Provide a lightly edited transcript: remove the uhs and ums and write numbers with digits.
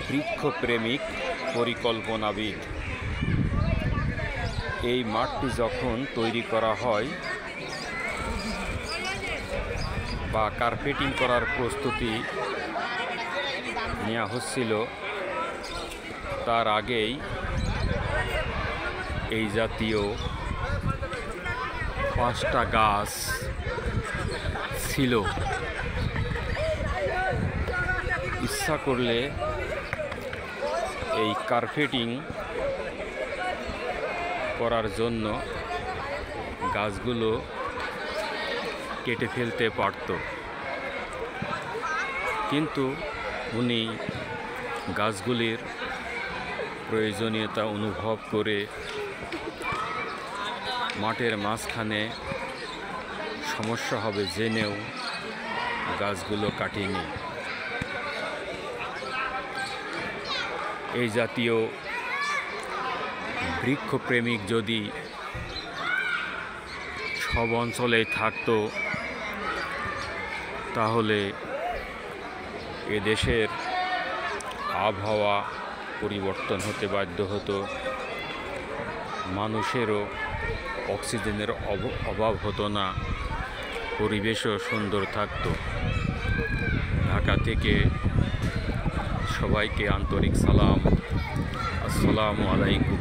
বৃক্ষপ্রেমিক পরিকল্পনাবিদ। এই মাঠটি যখন তৈরি করা হয় বা কার্পেটিং করার প্রস্তুতি নেওয়া হচ্ছিল, তার আগেই এই জাতীয় 5টা গাছ ছিল। ইচ্ছা করলে এই কার্পেটিং করার জন্য গাছগুলো কেটে ফেলতে পারত, কিন্তু উনি গাছগুলির প্রয়োজনীয়তা অনুভব করে মাঠের মাঝখানে সমস্যা হবে জেনেও গাছগুলো কাটেনি। এই জাতীয় বৃক্ষপ্রেমিক যদি সব অঞ্চলে থাকতো, তাহলে এদেশের আবহাওয়া পরিবর্তন হতে বাধ্য হতো, মানুষেরও অক্সিজেনের অভাব হতো না, পরিবেশও সুন্দর থাকতো। ঢাকা থেকে সবাইকে আন্তরিক সালাম। আসসালামু আলাইকুম।